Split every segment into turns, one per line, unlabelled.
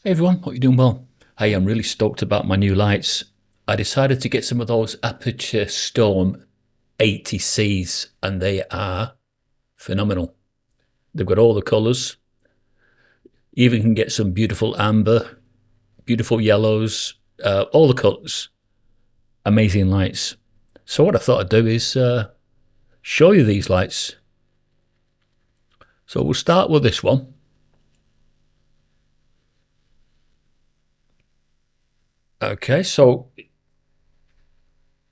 Hey everyone, hope you're doing well. Hey, I'm really stoked about my new lights. I decided to get some of those Aperture Storm 80Cs and they are phenomenal. They've got all the colours. You even can get some beautiful amber, beautiful yellows, all the colours. Amazing lights. So what I thought I'd do is show you these lights. So we'll start with this one. Okay, so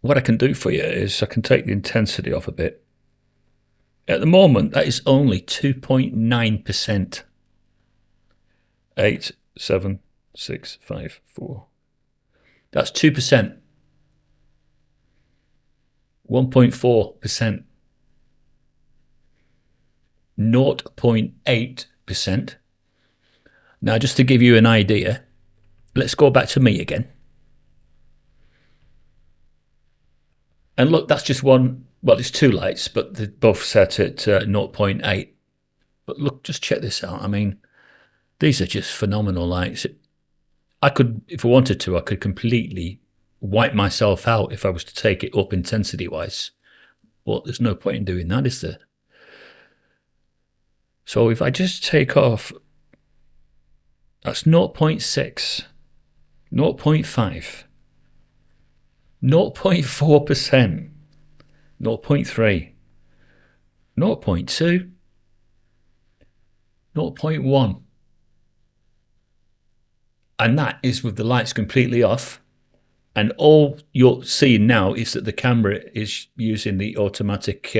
what I can do for you is I can take the intensity off a bit. At the moment, that is only 2.9%. 8, 7, 6, 5, 4. That's 2%. 1.4%. 0.8%. Now, just to give you an idea, let's go back to me again. And look, that's just one, well, it's two lights, but they're both set at 0.8. But look, just check this out. I mean, these are just phenomenal lights. I could, if I wanted to, I could completely wipe myself out if I was to take it up intensity-wise. But there's no point in doing that, is there? So if I just take off, that's 0.6, 0.5, 0.4%, 0.3, 0.2, 0.1. And that is with the lights completely off. And all you're seeing now is that the camera is using the automatic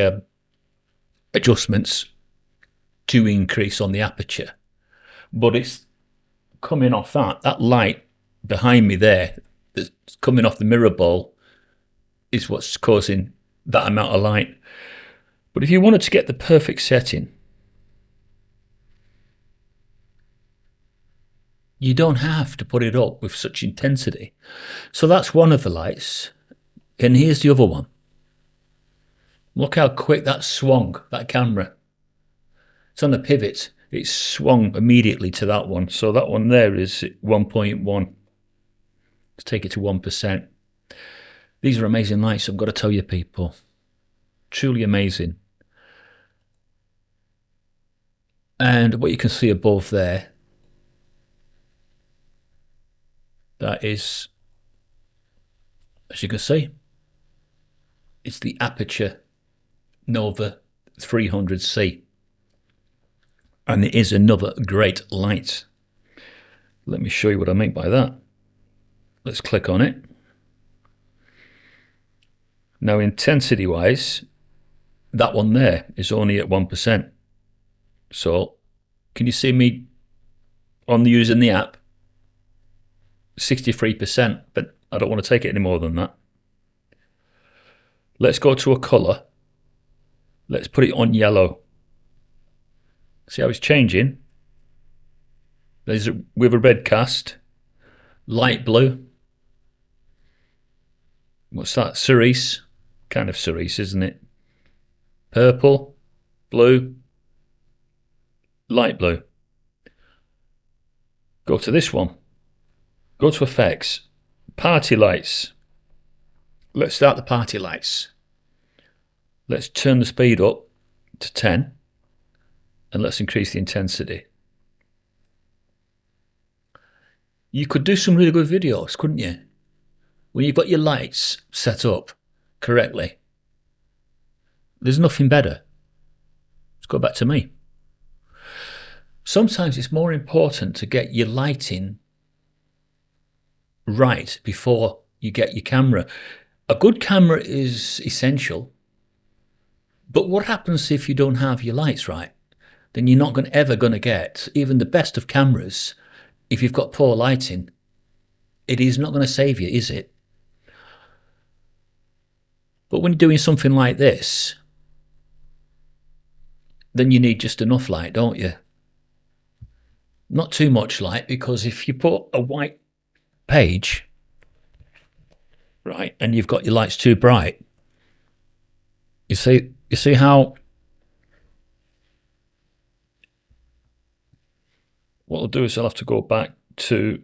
adjustments to increase on the aperture. But it's coming off that light behind me there that's coming off the mirror ball is what's causing that amount of light. But if you wanted to get the perfect setting, you don't have to put it up with such intensity. So that's one of the lights. And here's the other one. Look how quick that swung, that camera. It's on the pivot. It swung immediately to that one. So that one there is 1.1. Let's take it to 1%. These are amazing lights, I've got to tell you, people. Truly amazing. And what you can see above there, that is, as you can see, it's the Aperture Nova 300C. And it is another great light. Let me show you what I mean by that. Let's click on it. Now, intensity-wise, that one there is only at 1%. So, can you see me on using the app? 63%, but I don't want to take it any more than that. Let's go to a colour. Let's put it on yellow. See how it's changing? There's with a red cast, light blue. What's that? Cerise. Kind of cerise, isn't it? Purple, blue, light blue. Go to this one. Go to effects, party lights. Let's start the party lights. Let's turn the speed up to 10 and let's increase the intensity. You could do some really good videos, couldn't you? When you've got your lights set up correctly. There's nothing better. Let's go back to me. Sometimes it's more important to get your lighting right before you get your camera. A good camera is essential, but what happens if you don't have your lights right? Then you're not ever going to get even the best of cameras. If you've got poor lighting, it is not going to save you, is it? But when you're doing something like this, then you need just enough light, don't you? Not too much light, because if you put a white page, right, and you've got your lights too bright, you see how what I'll do is I'll have to go back to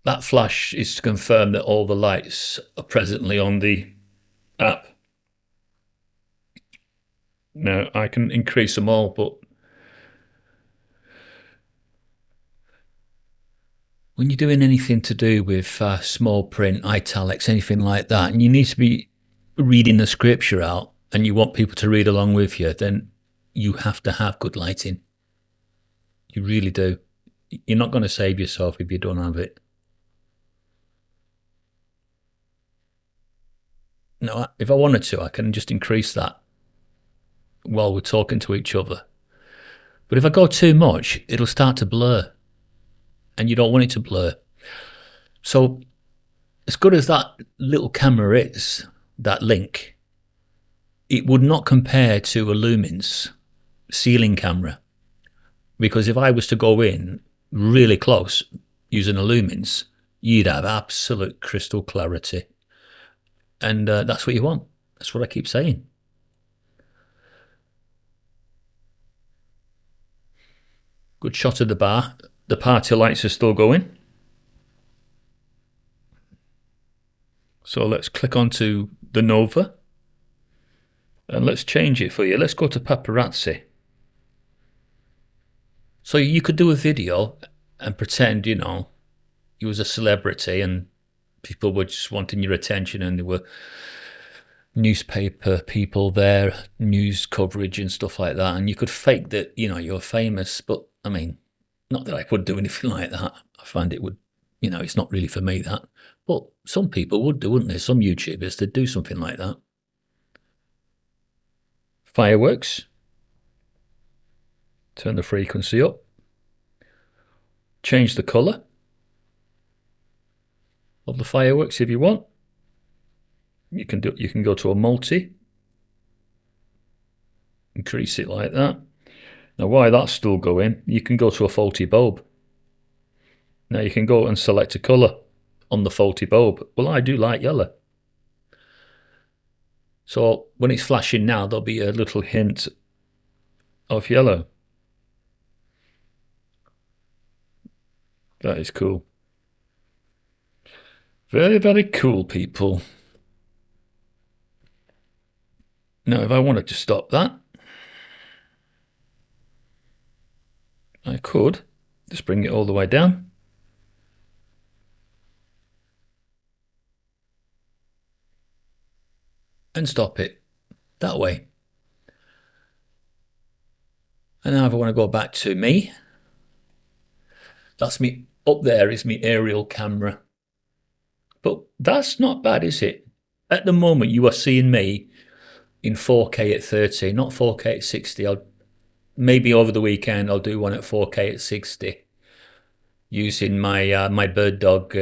that flash is to confirm that all the lights are presently on the app. Now I can increase them all, but when you're doing anything to do with small print, italics, anything like that, and you need to be reading the scripture out and you want people to read along with you, then you have to have good lighting. You really do. You're not going to save yourself if you don't have it. No, if I wanted to, I can just increase that while we're talking to each other. But if I go too much, it'll start to blur. And you don't want it to blur. So as good as that little camera is, that Link, it would not compare to a Lumens ceiling camera. Because if I was to go in really close using a Lumens, you'd have absolute crystal clarity. And that's what you want. That's what I keep saying. Good shot of the bar. The party lights are still going. So let's click onto the Nova. And let's change it for you. Let's go to paparazzi. So you could do a video and pretend, you know, you was a celebrity and people were just wanting your attention and there were newspaper people there, news coverage and stuff like that. And you could fake that, you know, you're famous. But, I mean, not that I would do anything like that. I find it would, you know, it's not really for me, that. But some people would do, wouldn't they? Some YouTubers, they'd do something like that. Fireworks. Turn the frequency up. Change the colour of the fireworks if you want. You can go to a multi. Increase it like that. Now while that's still going, you can go to a faulty bulb. Now you can go and select a colour on the faulty bulb. Well, I do like yellow. So when it's flashing now, there'll be a little hint of yellow. That is cool. Very, very cool, people. Now, if I wanted to stop that, I could just bring it all the way down. And stop it that way. And now if I want to go back to me, that's me. Up there is my aerial camera. But that's not bad, is it? At the moment, you are seeing me in 4K at 30, not 4K at 60. Maybe over the weekend I'll do one at 4K at 60 using my my bird dog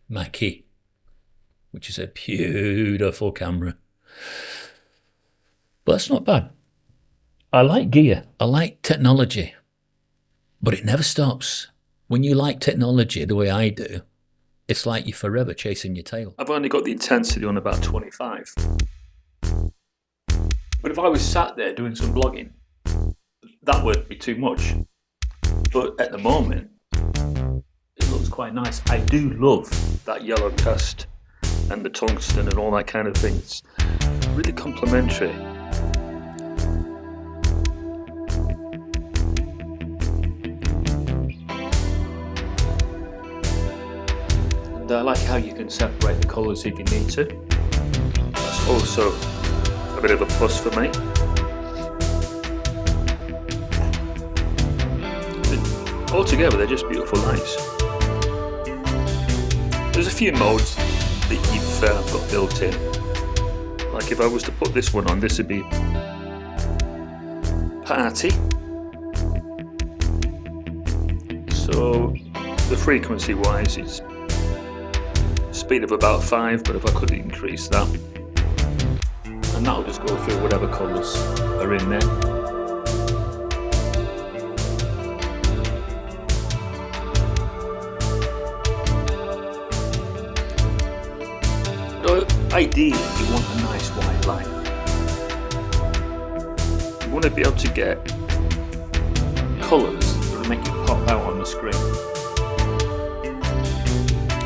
Mackie, which is a beautiful camera. But that's not bad. I like gear. I like technology. But it never stops. When you like technology the way I do, it's like you're forever chasing your tail. I've only got the intensity on about 25. But if I was sat there doing some blogging, that would be too much. But at the moment, it looks quite nice. I do love that yellow cast and the tungsten and all that kind of thing. It's really complimentary. And I like how you can separate the colours if you need to. That's also a bit of a plus for me. Altogether, they're just beautiful lights. There's a few modes that you've got built in. Like if I was to put this one on, this would be party. So the frequency wise, it's speed of about 5, but if I could increase that, and that'll just go through whatever colours are in there. Ideally, you want a nice white light. You want to be able to get colours that will make it pop out on the screen.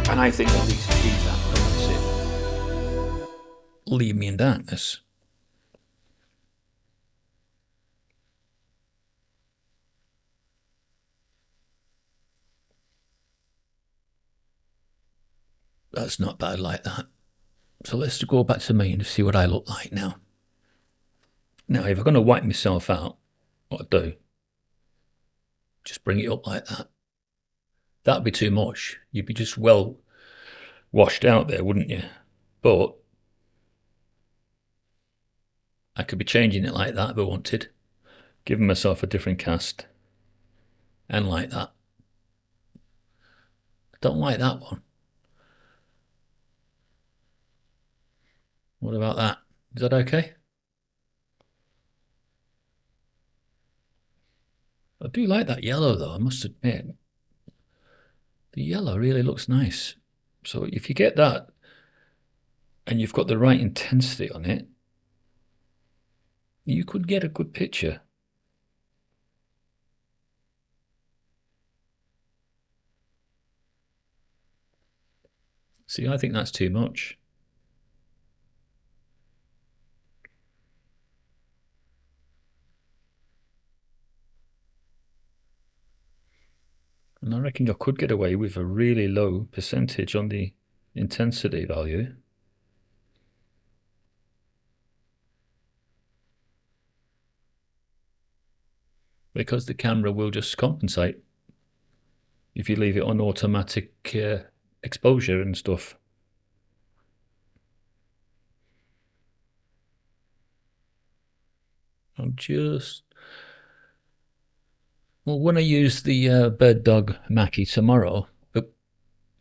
And I think that these achieve that. That's it. Leave me in darkness. That's not bad like that. So let's go back to me and see what I look like now. Now, if I'm going to wipe myself out, what I do, just bring it up like that. That'd be too much. You'd be just well washed out there, wouldn't you? But I could be changing it like that if I wanted, giving myself a different cast, and like that. I don't like that one. What about that? Is that okay? I do like that yellow though, I must admit. The yellow really looks nice. So if you get that and you've got the right intensity on it, you could get a good picture. See, I think that's too much. And I reckon I could get away with a really low percentage on the intensity value. Because the camera will just compensate if you leave it on automatic exposure and stuff. Well, when I use the Bird Dog Mackie tomorrow,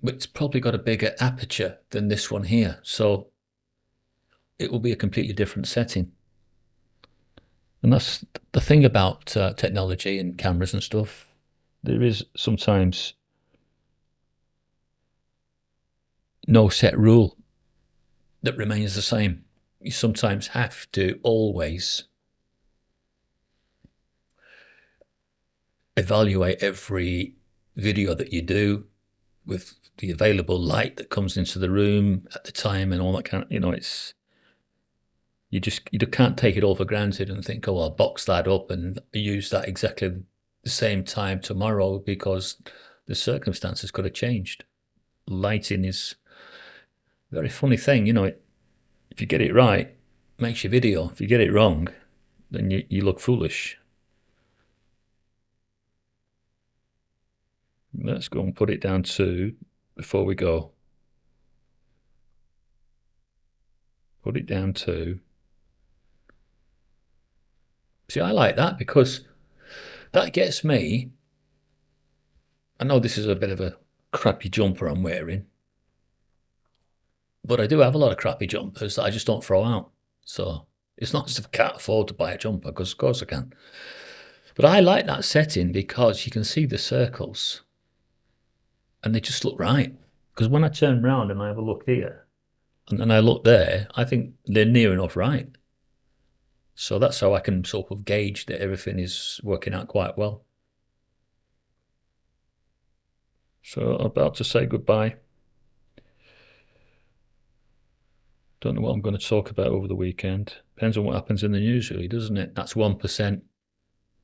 it's probably got a bigger aperture than this one here, so it will be a completely different setting. And that's the thing about technology and cameras and stuff. There is sometimes no set rule that remains the same. You sometimes have to always evaluate every video that you do with the available light that comes into the room at the time and all that kind of, it's, you can't take it all for granted and think, oh, I'll box that up and use that exactly the same time tomorrow, because the circumstances could have changed. Lighting is a very funny thing, if you get it right, it makes your video. If you get it wrong, then you look foolish. Let's go and put it down to, before we go, put it down to, see, I like that because that gets me, I know this is a bit of a crappy jumper I'm wearing, but I do have a lot of crappy jumpers that I just don't throw out. So it's not as if I can't afford to buy a jumper, because of course I can. But I like that setting because you can see the circles and they just look right. Because when I turn around and I have a look here and then I look there, I think they're near enough right. So that's how I can sort of gauge that everything is working out quite well. So I'm about to say goodbye. Don't know what I'm going to talk about over the weekend. Depends on what happens in the news, really, doesn't it? That's 1%,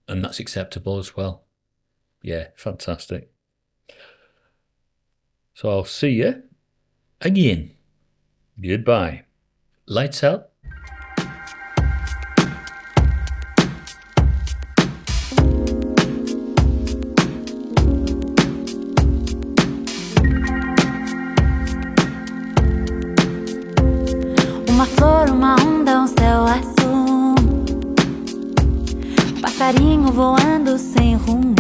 and that's acceptable as well. Yeah, fantastic. So I'll see you again. Goodbye. Lights out.
Uma flor, uma onda, céu azul, passarinho voando sem rumo,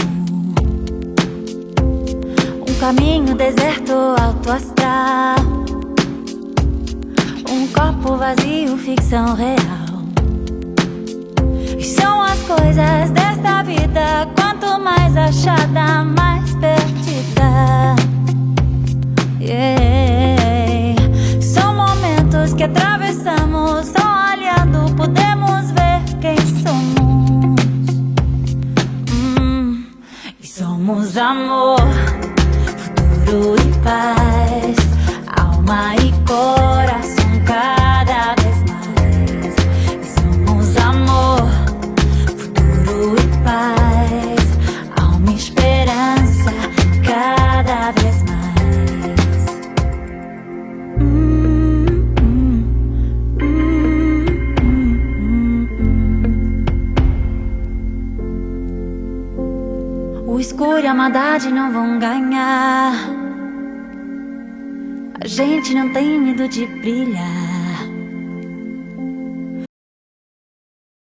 caminho deserto, alto astral, copo vazio, ficção real. E são as coisas desta vida, quanto mais achada, mais perdida. São momentos que atravessamos, só olhando podemos ver quem somos. Somos amor, futuro e paz, alma e coração cada vez mais. E somos amor, futuro e paz, alma e esperança cada vez mais. O escuro e a maldade não vão ganhar. A gente não tem medo de brilhar.